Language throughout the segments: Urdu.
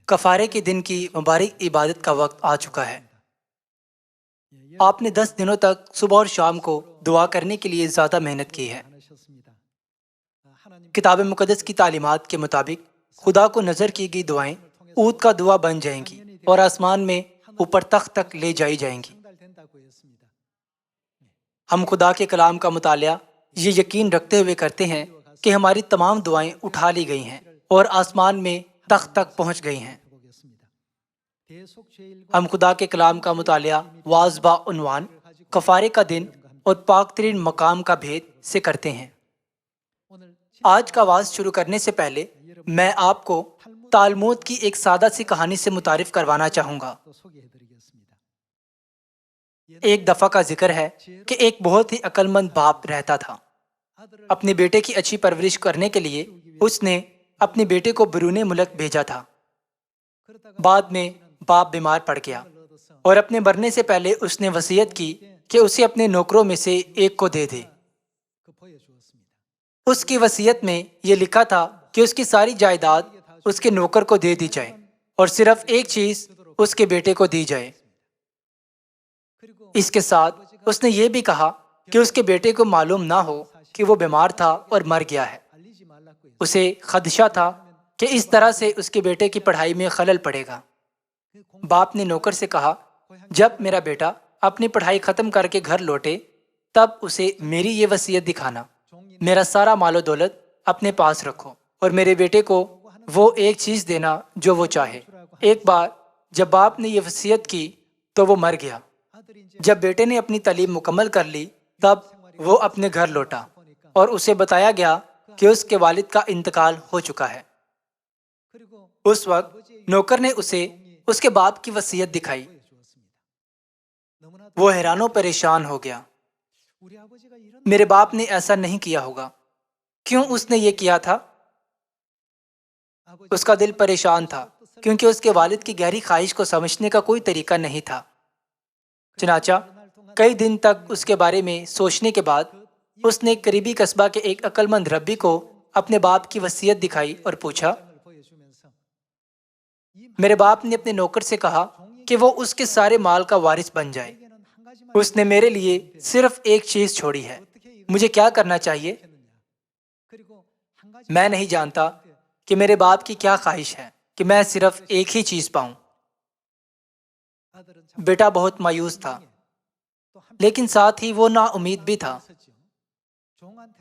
کفارے کے دن کی مبارک عبادت کا وقت آ چکا ہے۔ آپ نے 10 دنوں تک صبح اور شام کو دعا کرنے کے لیے زیادہ محنت کی ہے۔ کتاب مقدس کی تعلیمات کے مطابق خدا کو نظر کی گئی دعائیں اونٹ کا دعا بن جائیں گی اور آسمان میں اوپر تخت تک لے جائی جائیں گی۔ ہم خدا کے کلام کا مطالعہ یہ یقین رکھتے ہوئے کرتے ہیں کہ ہماری تمام دعائیں اٹھا لی گئی ہیں اور آسمان میں تخت تک پہنچ گئی ہیں۔ ہم خدا کے کلام کا مطالعہ واعظ عنوان کفارے کا دن اور پاک ترین مقام کا بھید سے کرتے ہیں۔ آج کا واعظ شروع کرنے سے پہلے میں آپ کو تالمود کی ایک سادہ سی کہانی سے متعارف کروانا چاہوں گا۔ ایک دفعہ کا ذکر ہے کہ ایک بہت ہی عقل مند باپ رہتا تھا۔ اپنے بیٹے کی اچھی پرورش کرنے کے لیے اس نے اپنے بیٹے کو بیرون ملک بھیجا تھا۔ بعد میں باپ بیمار پڑ گیا اور اپنے مرنے سے پہلے اس نے وصیت کی کہ اسے اپنے نوکروں میں سے ایک کو دے دے۔ اس کی وصیت میں یہ لکھا تھا کہ اس کی ساری جائیداد اس کے نوکر کو دے دی جائے اور صرف ایک چیز اس کے بیٹے کو دی جائے۔ اس کے ساتھ اس نے یہ بھی کہا کہ اس کے بیٹے کو معلوم نہ ہو کہ وہ بیمار تھا اور مر گیا ہے۔ اسے خدشہ تھا کہ اس طرح سے اس کے بیٹے کی پڑھائی میں خلل پڑے گا۔ باپ نے نوکر سے کہا، جب میرا بیٹا اپنی پڑھائی ختم کر کے گھر لوٹے تب اسے میری یہ وصیت دکھانا، میرا سارا مال و دولت اپنے پاس رکھو اور میرے بیٹے کو وہ ایک چیز دینا جو وہ چاہے۔ ایک بار جب باپ نے یہ وصیت کی تو وہ مر گیا۔ جب بیٹے نے اپنی تعلیم مکمل کر لی تب وہ اپنے گھر لوٹا اور اسے بتایا گیا کہ اس کے والد کا انتقال ہو چکا ہے۔ اس وقت نوکر نے اسے اس کے باپ کی وصیت دکھائی۔ وہ حیران و پریشان ہو گیا۔ میرے باپ نے ایسا نہیں کیا ہوگا، کیوں اس نے یہ کیا تھا؟ اس کا دل پریشان تھا کیونکہ اس کے والد کی گہری خواہش کو سمجھنے کا کوئی طریقہ نہیں تھا۔ چنانچہ کئی دن تک اس کے بارے میں سوچنے کے بعد اس نے قریبی قصبہ کے ایک عقل مند ربی کو اپنے باپ کی وصیت دکھائی اور پوچھا۔ میرے باپ نے اپنے نوکر سے کہا کہ وہ اس کے سارے مال کا وارث بن جائے۔ اس نے میرے لیے صرف ایک چیز چھوڑی ہے، مجھے کیا کرنا چاہیے؟ میں نہیں جانتا کہ میرے باپ کی کیا خواہش ہے کہ میں صرف ایک ہی چیز پاؤں۔ بیٹا بہت مایوس تھا، لیکن ساتھ ہی وہ نا امید بھی تھا۔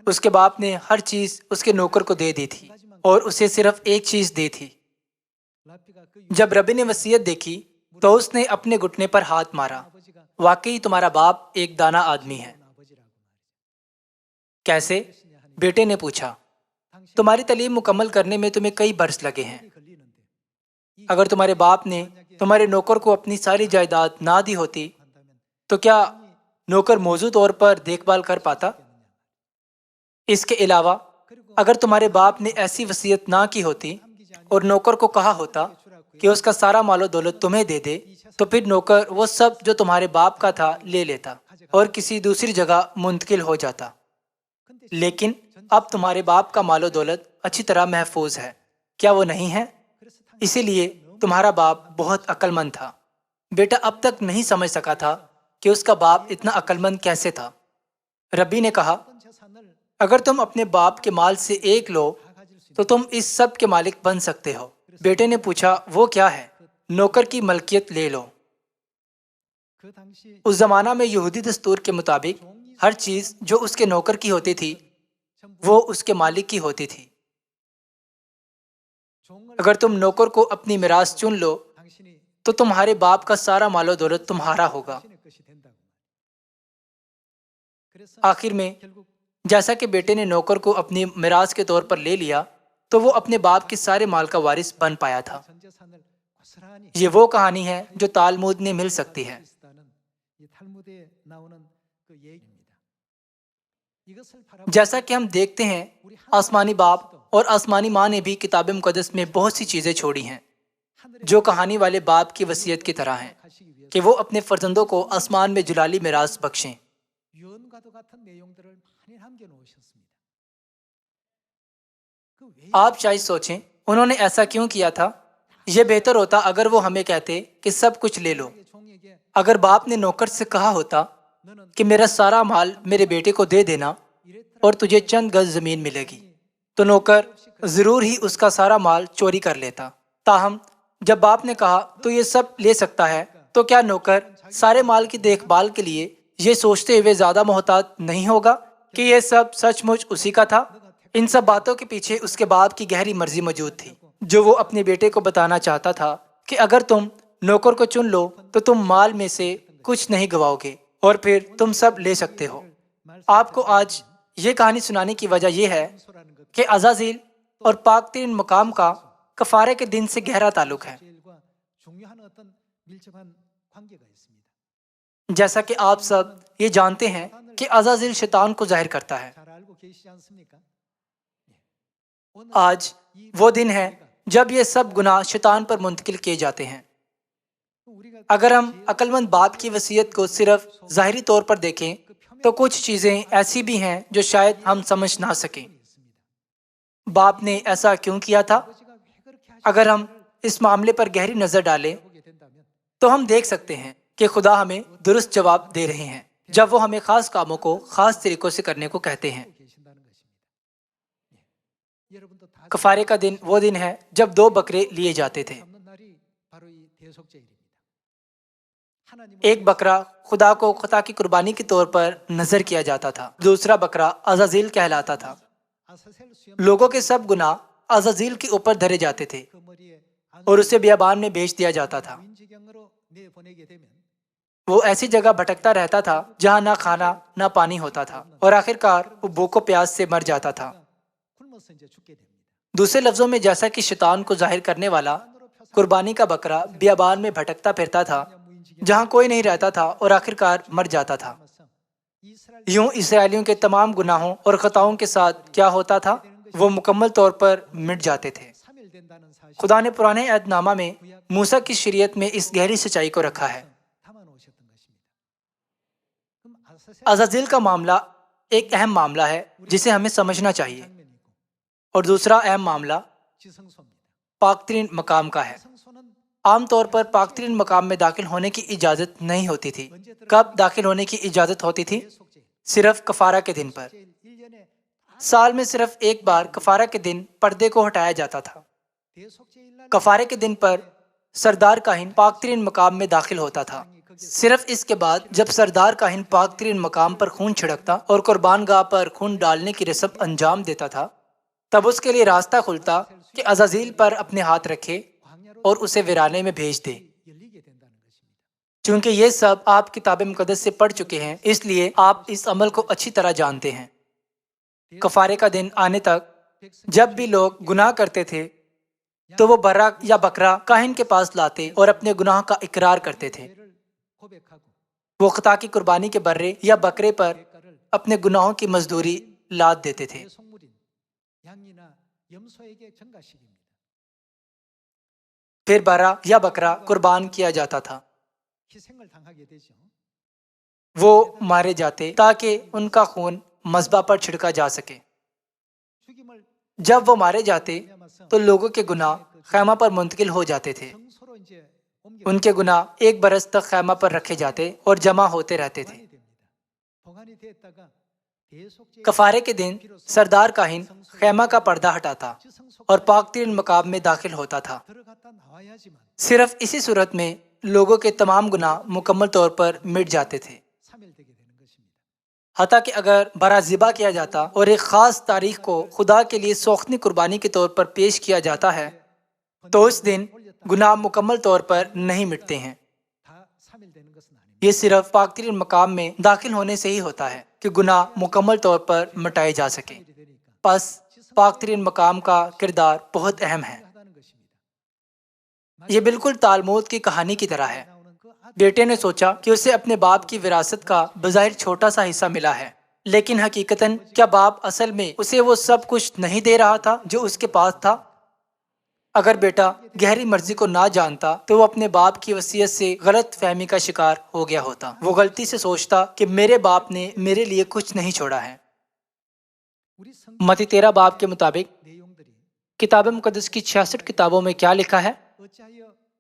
اس کے باپ نے ہر چیز اس کے نوکر کو دے دی تھی اور اسے صرف ایک چیز دی تھی۔ جب ربی نے وصیت دیکھی تو اس نے اپنے گھٹنے پر ہاتھ مارا۔ واقعی تمہارا باپ ایک دانا آدمی ہے۔ کیسے؟ بیٹے نے پوچھا۔ تمہاری تعلیم مکمل کرنے میں تمہیں کئی برس لگے ہیں۔ اگر تمہارے باپ نے تمہارے نوکر کو اپنی ساری جائیداد نہ دی ہوتی تو کیا نوکر موزوں طور پر دیکھ بھال کر پاتا؟ اس کے علاوہ اگر تمہارے باپ نے ایسی وصیت نہ کی ہوتی اور نوکر کو کہا ہوتا کہ اس کا سارا مال و دولت تمہیں دے دے تو پھر نوکر وہ سب جو تمہارے باپ کا تھا لے لیتا اور کسی دوسری جگہ منتقل ہو جاتا۔ لیکن اب تمہارے باپ کا مال و دولت اچھی طرح محفوظ ہے، کیا وہ نہیں ہے؟ اسی لیے تمہارا باپ بہت عقل مند تھا۔ بیٹا اب تک نہیں سمجھ سکا تھا کہ اس کا باپ اتنا عقل مند کیسے تھا۔ ربی نے کہا، اگر تم اپنے باپ کے مال سے ایک لو تو تم اس سب کے مالک بن سکتے ہو۔ بیٹے نے پوچھا، وہ کیا ہے؟ نوکر کی ملکیت لے لو۔ اس زمانہ میں یہودی دستور کے مطابق ہر چیز جو اس کے نوکر کی ہوتی تھی وہ اس کے مالک کی ہوتی تھی۔ اگر تم نوکر کو اپنی میراث چن لو تو تمہارے باپ کا سارا مال و دولت تمہارا ہوگا۔ آخر میں جیسا کہ بیٹے نے نوکر کو اپنی میراث کے طور پر لے لیا تو وہ اپنے باپ کے سارے مال کا وارث بن پایا تھا۔ یہ وہ کہانی ہے جو تالمود میں مل سکتی ہے۔ جیسا کہ ہم دیکھتے ہیں، آسمانی باپ اور آسمانی ماں نے بھی کتاب مقدس میں بہت سی چیزیں چھوڑی ہیں جو کہانی والے باپ کی وصیت کی طرح ہیں کہ وہ اپنے فرزندوں کو آسمان میں جلالی میراث بخشیں۔ آپ شاید سوچیں، انہوں نے ایسا کیوں کیا تھا؟ یہ بہتر ہوتا اگر وہ ہمیں کہتے کہ سب کچھ لے لو۔ اگر باپ نے نوکر سے کہا ہوتا کہ میرا سارا مال میرے بیٹے کو دے دینا اور تجھے چند گز زمین ملے گی، تو نوکر ضرور ہی اس کا سارا مال چوری کر لیتا۔ تاہم جب باپ نے کہا تو یہ سب لے سکتا ہے، تو کیا نوکر سارے مال کی دیکھ بھال کے لیے یہ سوچتے ہوئے زیادہ محتاط نہیں ہوگا کہ یہ سب سچ مچ اسی کا تھا؟ ان سب باتوں کے پیچھے اس کے باپ کی گہری مرضی موجود تھی، جو وہ اپنے بیٹے کو بتانا چاہتا تھا کہ اگر تم نوکر کو چن لو تو تم مال میں سے کچھ نہیں گواؤ گے اور پھر تم سب لے سکتے ہو۔ آپ کو آج یہ کہانی سنانے کی وجہ یہ ہے کہ عزازیل اور پاک ترین مقام کا کفارے کے دن سے گہرا تعلق ہے۔ جیسا کہ آپ سب یہ جانتے ہیں کہ عزازیل شیطان کو ظاہر کرتا ہے۔ آج وہ دن ہے جب یہ سب گناہ شیطان پر منتقل کیے جاتے ہیں۔ اگر ہم عقل مند باپ کی وصیت کو صرف ظاہری طور پر دیکھیں تو کچھ چیزیں ایسی بھی ہیں جو شاید ہم سمجھ نہ سکیں۔ باپ نے ایسا کیوں کیا تھا؟ اگر ہم اس معاملے پر گہری نظر ڈالیں تو ہم دیکھ سکتے ہیں کہ خدا ہمیں درست جواب دے رہے ہیں جب وہ ہمیں خاص کاموں کو خاص طریقوں سے کرنے کو کہتے ہیں۔ کفارے کا دن وہ دن ہے جب 2 بکرے لیے جاتے تھے۔ ایک بکرا خدا کو خطا کی قربانی کے طور پر نذر کیا جاتا تھا، دوسرا بکرا عزازیل کہلاتا تھا۔ لوگوں کے سب گناہ عزازیل کے اوپر دھرے جاتے تھے اور اسے بیابان میں بھیج دیا جاتا تھا۔ وہ ایسی جگہ بھٹکتا رہتا تھا جہاں نہ کھانا نہ پانی ہوتا تھا اور آخرکار وہ بھوک و پیاس سے مر جاتا تھا۔ دوسرے لفظوں میں، جیسا کہ شیطان کو ظاہر کرنے والا قربانی کا بکرا بیابان میں بھٹکتا پھرتا تھا جہاں کوئی نہیں رہتا تھا اور آخرکار مر جاتا تھا، یوں اسرائیلیوں کے تمام گناہوں اور خطاؤں کے ساتھ کیا ہوتا تھا؟ وہ مکمل طور پر مٹ جاتے تھے۔ خدا نے پرانے عہد نامہ میں موسیٰ کی شریعت میں اس گہری سچائی کو رکھا ہے۔ عزازیل کا معاملہ ایک اہم معاملہ ہے جسے ہمیں سمجھنا چاہیے، اور دوسرا اہم معاملہ پاک ترین مقام کا ہے۔ عام طور پر پاک ترین مقام میں داخل ہونے کی اجازت نہیں ہوتی تھی۔ کب داخل ہونے کی اجازت ہوتی تھی؟ صرف کفارہ کے دن پر۔ سال میں صرف ایک بار کفارہ کے دن پردے کو ہٹایا جاتا تھا۔ کفارے کے دن پر سردار کاہن پاک ترین مقام میں داخل ہوتا تھا۔ صرف اس کے بعد جب سردار کاہن پاک ترین مقام پر خون چھڑکتا اور قربان گاہ پر خون ڈالنے کی رسم انجام دیتا تھا، تب اس کے لیے راستہ کھلتا کہ عزازیل پر اپنے ہاتھ رکھے اور اسے ویرانے میں بھیج دے۔ چونکہ یہ سب آپ کتاب مقدس سے پڑھ چکے ہیں، اس لیے آپ اس عمل کو اچھی طرح جانتے ہیں۔ کفارے کا دن آنے تک جب بھی لوگ گناہ کرتے تھے تو وہ برا یا بکرا کاہن کے پاس لاتے اور اپنے گناہ کا اقرار کرتے تھے۔ وہ خطا کی قربانی کے برے یا بکرے پر اپنے گناہوں کی مزدوری لاد دیتے تھے۔ پھر برا یا بکرا قربان کیا جاتا تھا۔ وہ مارے جاتے تاکہ ان کا خون مذبح پر چھڑکا جا سکے۔ جب وہ مارے جاتے تو لوگوں کے گناہ خیمہ پر منتقل ہو جاتے تھے۔ ان کے گناہ 1 برس تک خیمہ پر رکھے جاتے اور جمع ہوتے رہتے تھے۔ کفارے کے دن سردار کاہن خیمہ کا پردہ ہٹاتا اور پاک ترین مقام میں داخل ہوتا تھا۔ صرف اسی صورت میں لوگوں کے تمام گناہ مکمل طور پر مٹ جاتے تھے۔ حتیٰ کہ اگر برا ذبح کیا جاتا اور ایک خاص تاریخ کو خدا کے لیے سوختنی قربانی کے طور پر پیش کیا جاتا ہے تو اس دن گناہ مکمل طور پر نہیں مٹتے ہیں۔ یہ صرف پاک ترین مقام میں داخل ہونے سے ہی ہوتا ہے کہ گناہ مکمل طور پر مٹائے جا سکیں۔ پس پاک ترین مقام کا کردار بہت اہم ہے۔ یہ بالکل تالمود کی کہانی کی طرح ہے۔ بیٹے نے سوچا کہ اسے اپنے باپ کی وراثت کا بظاہر چھوٹا سا حصہ ملا ہے، لیکن حقیقتاً کیا باپ اصل میں اسے وہ سب کچھ نہیں دے رہا تھا جو اس کے پاس تھا؟ اگر بیٹا گہری مرضی کو نہ جانتا تو وہ اپنے باپ کی وصیت سے غلط فہمی کا شکار ہو گیا ہوتا۔ وہ غلطی سے سوچتا کہ میرے باپ نے میرے لیے کچھ نہیں چھوڑا ہے۔ متی 13 باب کے مطابق کتاب مقدس کی 66 کتابوں میں کیا لکھا ہے؟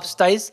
27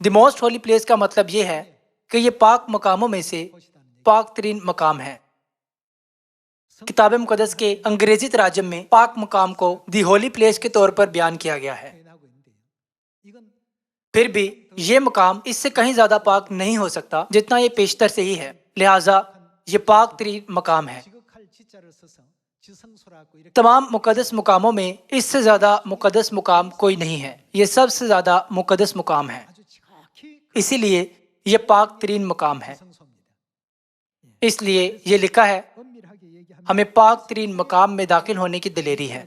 دی موسٹ ہولی پلیس کا مطلب یہ ہے کہ یہ پاک مقاموں میں سے پاک ترین مقام ہے۔ کتاب مقدس کے انگریزی تراجم میں پاک مقام کو دی ہولی پلیس کے طور پر بیان کیا گیا ہے۔ پھر بھی یہ مقام اس سے کہیں زیادہ پاک نہیں ہو سکتا جتنا یہ پیشتر سے ہی ہے، لہٰذا یہ پاک ترین مقام ہے۔ تمام مقدس مقاموں میں اس سے زیادہ مقدس مقام کوئی نہیں ہے، یہ سب سے زیادہ مقدس مقام ہے، اسی لیے یہ پاک ترین مقام ہے۔ اس لیے یہ لکھا ہے ہمیں پاک ترین مقام میں داخل ہونے کی دلیری ہے۔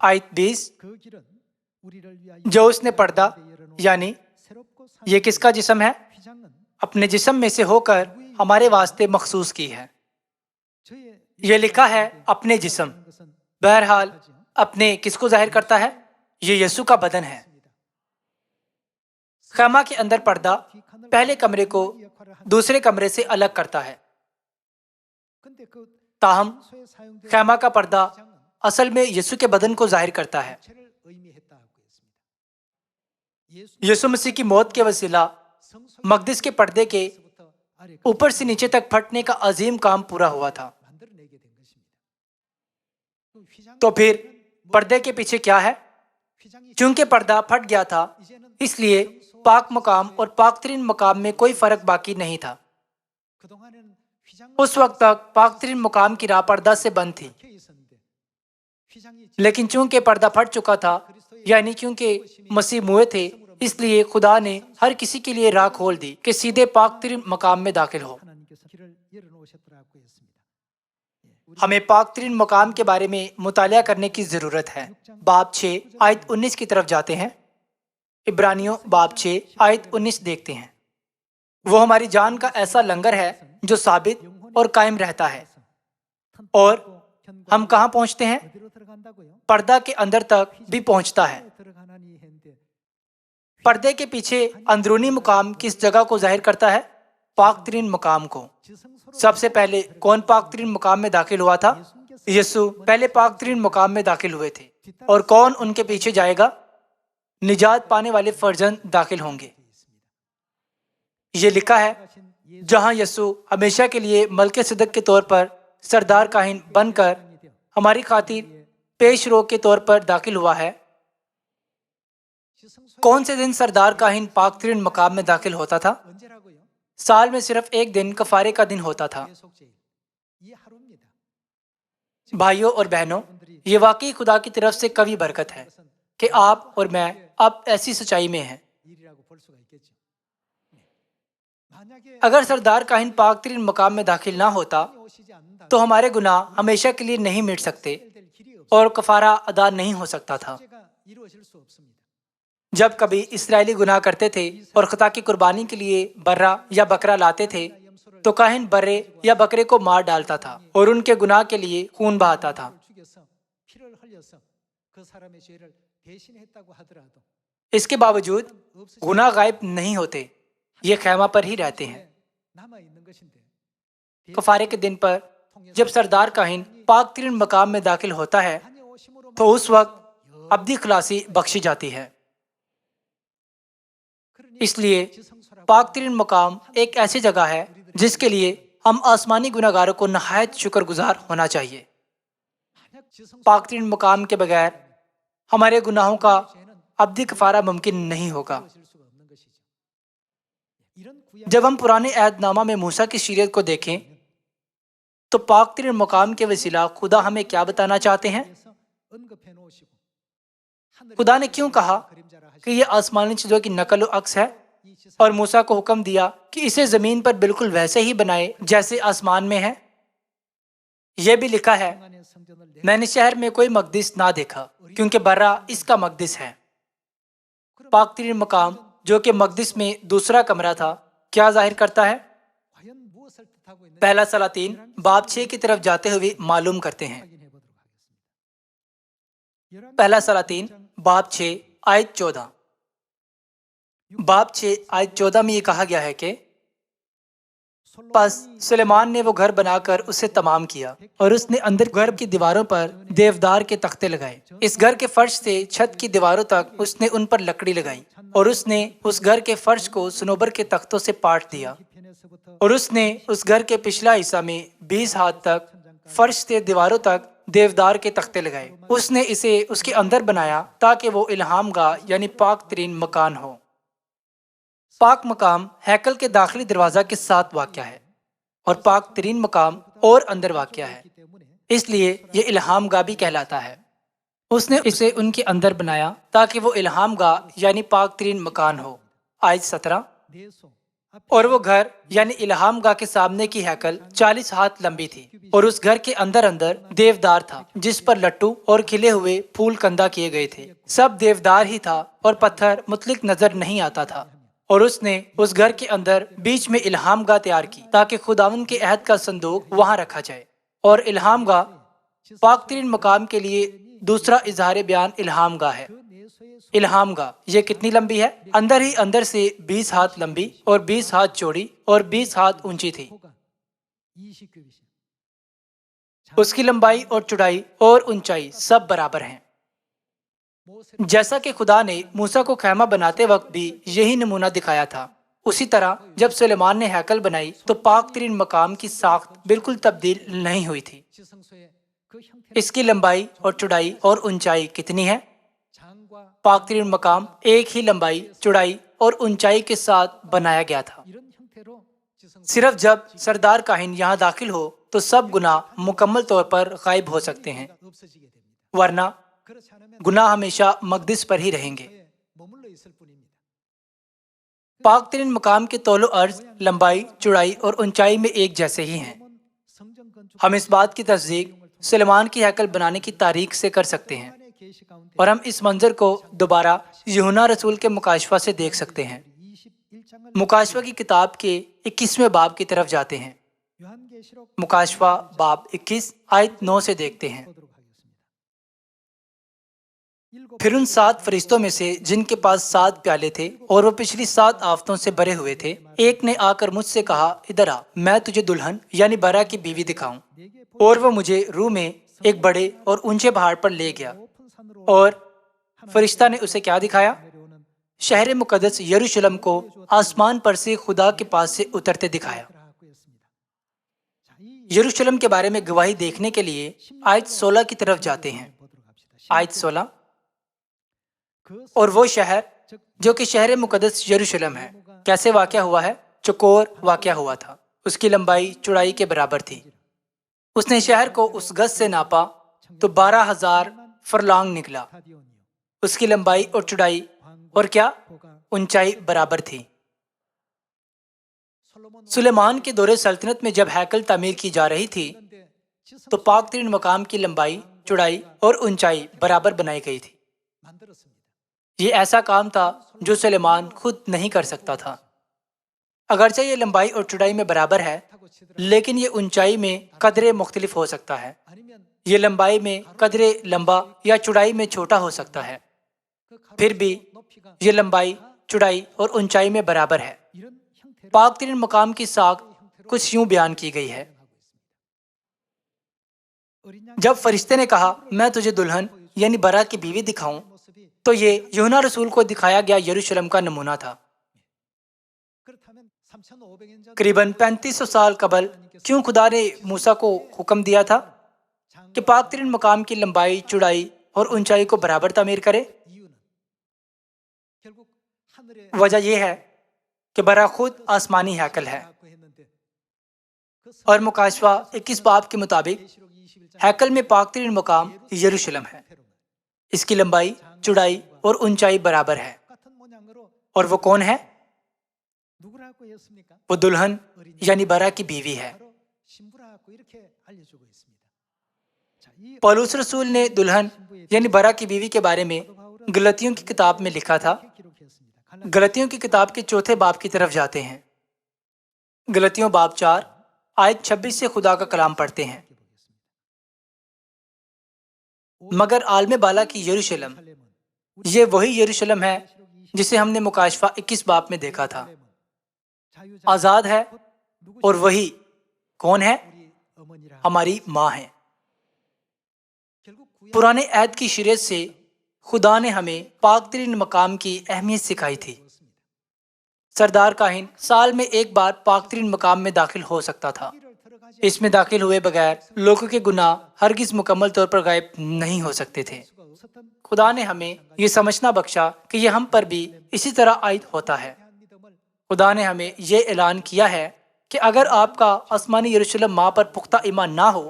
آیت 20، جو اس نے پردہ یعنی یہ کس کا جسم ہے؟ اپنے جسم میں سے ہو کر ہمارے واسطے مخصوص کی ہے۔ یہ لکھا ہے اپنے جسم، بہرحال اپنے کس کو ظاہر کرتا ہے؟ یہ یسوع کا بدن ہے۔ خیمہ کے اندر پردہ پہلے کمرے کو دوسرے کمرے سے الگ کرتا ہے، تاہم خیمہ کا پردہ اصل میں یسوع کے بدن کو ظاہر کرتا ہے۔ یسوع مسیح کی موت کے وسیلہ مقدس کے پردے کے اوپر سے نیچے تک پھٹنے کا عظیم کام پورا ہوا تھا۔ تو پھر پردے کے پیچھے کیا ہے؟ چونکہ پردہ پھٹ گیا تھا، اس لیے پاک مقام اور پاک ترین مقام میں کوئی فرق باقی نہیں تھا۔ اس وقت تک پاک ترین مقام کی راہ پردہ سے بند تھی، لیکن چونکہ پردہ پھٹ چکا تھا، یعنی کیونکہ مسیح موئے تھے، اس لیے خدا نے ہر کسی کے لیے راہ کھول دی کہ سیدھے پاک ترین مقام میں داخل ہو۔ ہمیں پاک ترین مقام کے بارے میں مطالعہ کرنے کی ضرورت ہے۔ باب 6 آیت 19 کی طرف جاتے ہیں۔ عبرانیوں باب 6 آیت 19 دیکھتے ہیں۔ وہ ہماری جان کا ایسا لنگر ہے جو ثابت اور قائم رہتا ہے، اور ہم کہاں پہنچتے ہیں؟ پردہ کے اندر تک بھی پہنچتا ہے۔ پردے کے پیچھے اندرونی مقام کس جگہ کو ظاہر کرتا ہے؟ پاک ترین مقام کو۔ سب سے پہلے کون پاک ترین مقام میں داخل ہوا تھا؟ یسوع پہلے پاک ترین مقام میں داخل ہوئے تھے، اور کون ان کے پیچھے جائے گا؟ نجات پانے والے فرزند داخل ہوں گے۔ یہ لکھا ہے جہاں یسوع ہمیشہ کے لیے ملک صدق کے طور پر سردار کاہن بن کر ہماری خاطر پیش رو کے طور پر داخل ہوا ہے۔ کون سے دن سردار کاہن پاک ترین مقام میں داخل ہوتا تھا؟ سال میں صرف ایک دن کفارے کا دن ہوتا تھا۔ بھائیوں اور بہنوں، یہ واقعی خدا کی طرف سے قوی برکت ہے کہ آپ اور میں اب ایسی سچائی میں ہیں۔ اگر سردار کاہن پاک ترین مقام میں داخل نہ ہوتا تو ہمارے گناہ ہمیشہ کے لیے نہیں مٹ سکتے اور کفارہ ادا نہیں ہو سکتا تھا۔ جب کبھی اسرائیلی گناہ کرتے تھے اور خطا کی قربانی کے لیے برا یا بکرا لاتے تھے تو کاہن برے یا بکرے کو مار ڈالتا تھا اور ان کے گناہ کے لیے خون بہاتا تھا۔ اس کے باوجود گناہ غائب نہیں ہوتے، یہ خیمہ پر ہی رہتے ہیں۔ کفارے کے دن پر جب سردار کاہن پاک ترین مقام میں داخل ہوتا ہے تو اس وقت ابدی خلاصی بخشی جاتی ہے۔ اس لیے پاک ترین مقام ایک ایسی جگہ ہے جس کے لیے ہم آسمانی گناہگاروں کو نہایت شکر گزار ہونا چاہیے۔ پاک ترین مقام کے بغیر ہمارے گناہوں کا ابدی کفارہ ممکن نہیں ہوگا۔ جب ہم پرانے عہد نامہ میں موسیٰ کی سیرت کو دیکھیں تو پاک ترین مقام کے وسیلہ خدا ہمیں کیا بتانا چاہتے ہیں؟ خدا نے کیوں کہا کہ یہ آسمانی چیزوں کی نقل و عکس ہے اور موسیٰ کو حکم دیا کہ اسے زمین پر بالکل ویسے ہی بنائے جیسے آسمان میں ہے؟ یہ بھی لکھا ہے میں نے شہر میں کوئی مقدس نہ دیکھا کیونکہ برا اس کا مقدس ہے۔ پاک ترین مقام جو کہ مقدس میں دوسرا کمرہ تھا کیا ظاہر کرتا ہے؟ پہلا سلاطین باب 6 کی طرف جاتے ہوئے معلوم کرتے ہیں۔ پہلا سلاطین باب 6 آیت 14۔ باب 6 آیت 14 میں یہ کہا گیا ہے کہ پس سلیمان نے وہ گھر بنا کر اسے تمام کیا اور اس نے اندر گھر کی دیواروں پر دیودار کے تختے لگائے۔ اس گھر کے فرش سے چھت کی دیواروں تک اس نے ان پر لکڑی لگائی، اور اس نے اس گھر کے فرش کو صنوبر کے تختوں سے پاٹ دیا، اور اس نے اس گھر کے پچھلا حصہ میں 20 ہاتھ تک فرش سے دیواروں تک دیودار کے تختے لگائے۔ اس نے اسے اس کے اندر بنایا تاکہ وہ الہام گاہ یعنی پاک ترین مکان ہو۔ پاک مقام ہیکل کے داخلی دروازہ کے ساتھ واقع ہے، اور پاک ترین مقام اور اندر واقع ہے، اس لیے یہ الہام گاہ بھی کہلاتا ہے۔ اس نے اسے ان کے اندر بنایا تاکہ وہ الہام گاہ یعنی پاک ترین مکان ہو۔ آیت 17۔ اور وہ گھر یعنی الہام گاہ کے سامنے کی ہیکل 40 ہاتھ لمبی تھی، اور اس گھر کے اندر اندر دیودار تھا جس پر لٹو اور کھلے ہوئے پھول کندہ کیے گئے تھے۔ سب دیودار ہی تھا اور پتھر مطلق نظر نہیں آتا تھا۔ اور اس نے اس گھر کے اندر بیچ میں الہام گاہ تیار کی تاکہ خداوند کے عہد کا صندوق وہاں رکھا جائے۔ اور الہام گاہ پاک ترین مقام کے لیے دوسرا اظہار بیان الہام گاہ ہے۔ الہام گاہ یہ کتنی لمبی ہے؟ اندر ہی اندر سے 20 ہاتھ لمبی اور 20 ہاتھ چوڑی اور 20 ہاتھ اونچی تھی۔ اس کی لمبائی اور چوڑائی اور اونچائی سب برابر ہیں، جیسا کہ خدا نے موسیٰ کو خیمہ بناتے وقت بھی یہی نمونہ دکھایا تھا۔ اسی طرح جب سلیمان نے ہیکل بنائی تو پاک ترین مقام کی ساخت بالکل تبدیل نہیں ہوئی تھی۔ اس کی لمبائی اور چوڑائی اور اونچائی کتنی ہے؟ پاک ترین مقام ایک ہی لمبائی، چوڑائی اور اونچائی کے ساتھ بنایا گیا تھا۔ صرف جب سردار کاہن یہاں داخل ہو تو سب گناہ مکمل طور پر غائب ہو سکتے ہیں، ورنہ گناہ ہمیشہ مقدس پر ہی رہیں گے۔ پاک ترین مقام کے طول و عرض، لمبائی، چوڑائی اور اونچائی میں ایک جیسے ہی ہیں۔ ہم اس بات کی تصدیق سلیمان کی ہیکل بنانے کی تاریخ سے کر سکتے ہیں، اور ہم اس منظر کو دوبارہ یوحنا رسول کے مکاشفہ سے دیکھ سکتے ہیں۔ مکاشفہ کی کتاب کے 21ویں باب کی طرف جاتے ہیں۔ مکاشفہ باب 21 آیت 9 سے دیکھتے ہیں۔ پھر ان 7 فرشتوں میں سے جن کے پاس 7 پیالے تھے اور وہ پچھلی 7 آفتوں سے بھرے ہوئے تھے، ایک نے آ کر مجھ سے کہا، ادھر آ، میں تجھے دلہن یعنی برا کی بیوی دکھاؤں۔ اور وہ مجھے روح میں ایک بڑے اور اونچے پہاڑ پر لے گیا، اور فرشتہ نے اسے کیا دکھایا؟ شہر مقدس یروشلم کو آسمان پر سے خدا کے پاس سے اترتے دکھایا۔ یروشلم کے بارے میں گواہی دیکھنے کے لیے آیت 16 کی طرف جاتے ہیں۔ آیت 16۔ اور وہ شہر جو کہ شہر مقدس یروشلم ہے کیسے واقع ہوا ہے؟ چکور واقع ہوا تھا، اس کی لمبائی چوڑائی کے برابر تھی۔ اس نے شہر کو اس گز سے ناپا تو 12,000 فرلانگ نکلا۔ اس کی لمبائی اور چوڑائی اور کیا اونچائی برابر تھی۔ سلیمان کے دور سلطنت میں جب ہیکل تعمیر کی جا رہی تھی تو پاک ترین مقام کی لمبائی، چوڑائی اور اونچائی برابر بنائی گئی تھی۔ یہ ایسا کام تھا جو سلیمان خود نہیں کر سکتا تھا۔ اگرچہ یہ لمبائی اور چوڑائی میں برابر ہے، لیکن یہ اونچائی میں قدرے مختلف ہو سکتا ہے۔ یہ لمبائی میں قدرے لمبا یا چوڑائی میں چھوٹا ہو سکتا ہے، پھر بھی یہ لمبائی، چوڑائی اور اونچائی میں برابر ہے۔ پاک ترین مقام کی ساخت کچھ یوں بیان کی گئی ہے۔ جب فرشتے نے کہا، میں تجھے دلہن یعنی برا کی بیوی دکھاؤں، تو یہ یوحنا رسول کو دکھایا گیا یروشلم کا نمونہ تھا۔ قریباً 3500 سال قبل کیوں خدا نے موسیٰ کو حکم دیا تھا کہ پاک ترین مقام کی لمبائی، چوڑائی اور اونچائی کو برابر تعمیر کرے؟ وجہ یہ ہے کہ برا خود آسمانی ہیکل ہے، اور مکاشفہ 21 باب کے مطابق ہیکل میں پاک ترین مقام یروشلم ہے۔ اس کی لمبائی، چوڑائی اور اونچائی برابر ہے۔ اور وہ کون ہے؟ وہ دلہن یعنی برا کی بیوی ہے۔ پولس رسول نے دلہن یعنی برا کی بیوی کے بارے میں گلتیوں کی کتاب میں لکھا تھا۔ گلتیوں کی کتاب کے 4 باب کی طرف جاتے ہیں۔ گلتیوں باب 4 آیت 26 سے خدا کا کلام پڑھتے ہیں۔ مگر عالم بالا کی یروشلم، یہ وہی یروشلم ہے جسے ہم نے مکاشفہ 21 باب میں دیکھا تھا۔ آزاد ہے اور وہی کون ہے؟ ہماری ماں ہے۔ پرانے عہد کی شریعت سے خدا نے ہمیں پاک ترین مقام کی اہمیت سکھائی تھی۔ سردار کاہن سال میں ایک بار پاک ترین مقام میں داخل ہو سکتا تھا۔ اس میں داخل ہوئے بغیر لوگوں کے گناہ ہرگز مکمل طور پر غائب نہیں ہو سکتے تھے۔ خدا نے ہمیں یہ سمجھنا بخشا کہ یہ ہم پر بھی اسی طرح عائد ہوتا ہے۔ خدا نے ہمیں یہ اعلان کیا ہے کہ اگر آپ کا آسمانی یروشلم ماں پر پختہ ایمان نہ ہو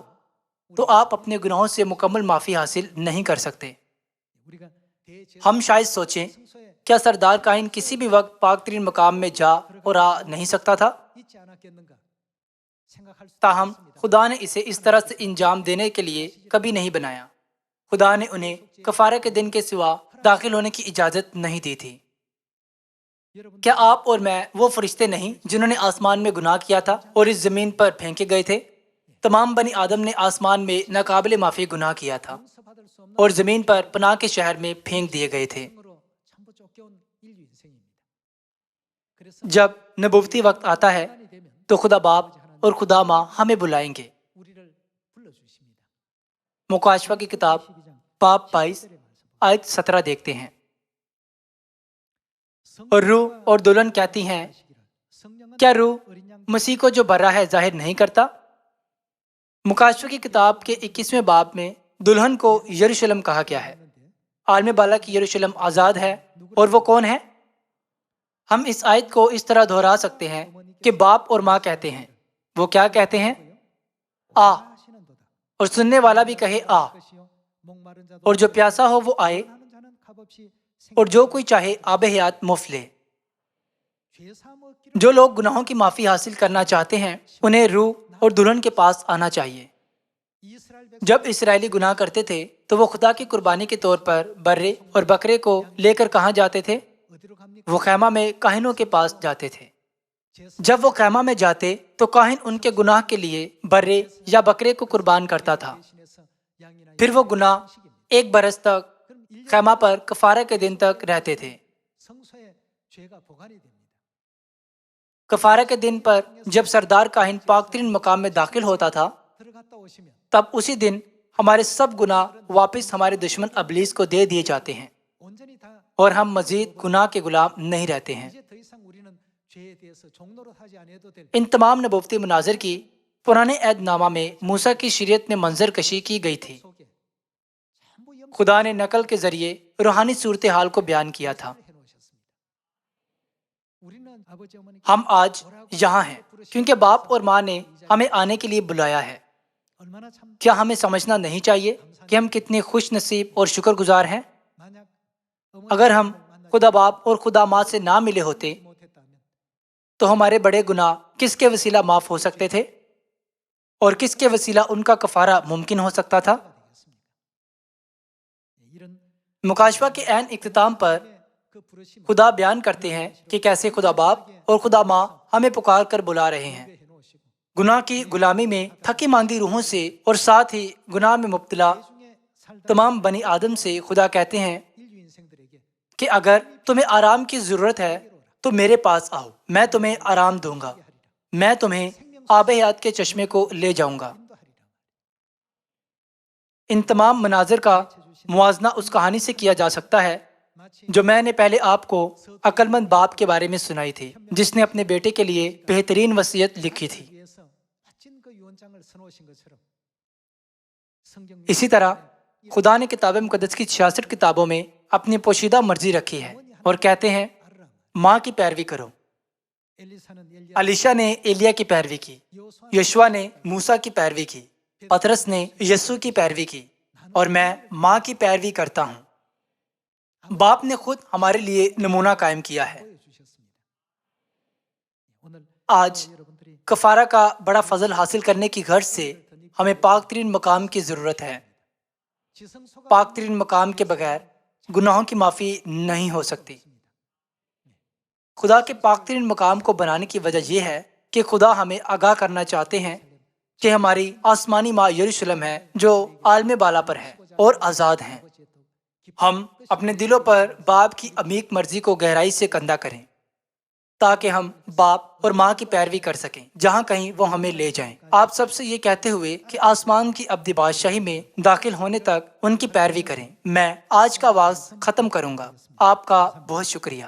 تو آپ اپنے گناہوں سے مکمل معافی حاصل نہیں کر سکتے۔ ہم شاید سوچیں، کیا سردار کاہن کسی بھی وقت پاک ترین مقام میں جا اور آ نہیں سکتا تھا؟ تاہم خدا نے اسے اس طرح سے انجام دینے کے لیے کبھی نہیں بنایا۔ خدا نے انہیں کفارہ کے دن کے سوا داخل ہونے کی اجازت نہیں دی تھی۔ کیا آپ اور میں وہ فرشتے نہیں جنہوں نے آسمان میں گناہ کیا تھا اور اس زمین پر پھینکے گئے تھے؟ تمام بنی آدم نے آسمان میں ناقابل معافی گناہ کیا تھا اور زمین پر پناہ کے شہر میں پھینک دیے گئے تھے۔ جب نبوتی وقت آتا ہے تو خدا باپ اور خدا ماں ہمیں بلائیں گے۔ مکاشفہ کی کتاب باب 22 آیت 17 دیکھتے ہیں، اور روح اور دلہن کہتی ہیں، کیا روح مسیح کو جو برا ہے ظاہر نہیں کرتا؟ مکاشفہ کی کتاب کے 21ویں باب میں دلہن کو یروشلم کہا گیا ہے۔ عالم بالا کی یروشلم آزاد ہے، اور وہ کون ہے؟ ہم اس آیت کو اس طرح دہرا سکتے ہیں کہ باپ اور ماں کہتے ہیں۔ وہ کیا کہتے ہیں؟ آ، اور سننے والا بھی کہے آ، اور جو پیاسا ہو وہ آئے، اور جو کوئی چاہے آب حیات مفت لے۔ جو لوگ گناہوں کی معافی حاصل کرنا چاہتے ہیں انہیں روح اور دلہن کے پاس آنا چاہیے۔ جب اسرائیلی گناہ کرتے تھے تو وہ خدا کی قربانی کے طور پر برے اور بکرے کو لے کر کہاں جاتے تھے؟ وہ خیمہ میں کاہنوں کے پاس جاتے تھے۔ جب وہ خیمہ میں جاتے تو کاہن ان کے گناہ کے لیے برے یا بکرے کو قربان کرتا تھا۔ پھر وہ گناہ ایک برس تک خیمہ پر کفارہ کے دن تک رہتے تھے۔ کفارہ کے دن پر جب سردار کاہن پاک ترین مقام میں داخل ہوتا تھا تب اسی دن ہمارے سب گناہ واپس ہمارے دشمن ابلیس کو دے دیے جاتے ہیں، اور ہم مزید گناہ کے غلام نہیں رہتے ہیں۔ ان تمام نبوتی مناظر کی پرانے عہد نامہ میں موسیٰ کی شریعت میں منظر کشی کی گئی تھی۔ خدا نے نقل کے ذریعے روحانی صورتحال کو بیان کیا تھا۔ ہم آج یہاں ہیں کیونکہ باپ اور ماں نے ہمیں آنے کے لیے بلایا ہے۔ کیا ہمیں سمجھنا نہیں چاہیے کہ ہم کتنے خوش نصیب اور شکر گزار ہیں؟ اگر ہم خدا باپ اور خدا ماں سے نہ ملے ہوتے تو ہمارے بڑے گناہ کس کے وسیلہ معاف ہو سکتے تھے، اور کس کے وسیلہ ان کا کفارہ ممکن ہو سکتا تھا؟ مکاشفہ کے عین اختتام پر خدا بیان کرتے ہیں کہ کیسے خدا باپ اور خدا ماں ہمیں پکار کر بلا رہے ہیں۔ گناہ کی غلامی میں تھکی ماندی روحوں سے اور ساتھ ہی گناہ میں مبتلا تمام بنی آدم سے خدا کہتے ہیں کہ اگر تمہیں آرام کی ضرورت ہے تو میرے پاس آؤ، میں تمہیں آرام دوں گا، میں تمہیں آب حیات کے چشمے کو لے جاؤں گا۔ ان تمام مناظر کا موازنہ اس کہانی سے کیا جا سکتا ہے جو میں نے پہلے آپ کو عقل مند باپ کے بارے میں سنائی تھی، جس نے اپنے بیٹے کے لیے بہترین وصیت لکھی تھی۔ اسی طرح خدا نے کتاب مقدس کی 66 کتابوں میں اپنی پوشیدہ مرضی رکھی ہے اور کہتے ہیں ماں کی پیروی کرو۔ علیشا نے ایلیا کی پیروی کی، یشوع نے موسیٰ کی پیروی کی، پطرس نے یسوع کی پیروی کی، اور میں ماں کی پیروی کرتا ہوں۔ باپ نے خود ہمارے لیے نمونہ قائم کیا ہے۔ آج کفارہ کا بڑا فضل حاصل کرنے کی غرض سے ہمیں پاک ترین مقام کی ضرورت ہے۔ پاک ترین مقام کے بغیر گناہوں کی معافی نہیں ہو سکتی۔ خدا کے پاک ترین مقام کو بنانے کی وجہ یہ ہے کہ خدا ہمیں آگاہ کرنا چاہتے ہیں کہ ہماری آسمانی ماں یروشلم ہے جو عالم بالا پر ہے اور آزاد ہیں۔ ہم اپنے دلوں پر باپ کی عمیق مرضی کو گہرائی سے کندہ کریں تاکہ ہم باپ اور ماں کی پیروی کر سکیں جہاں کہیں وہ ہمیں لے جائیں۔ آپ سب سے یہ کہتے ہوئے کہ آسمان کی ابدی بادشاہی میں داخل ہونے تک ان کی پیروی کریں، میں آج کا واعظ ختم کروں گا۔ آپ کا بہت شکریہ۔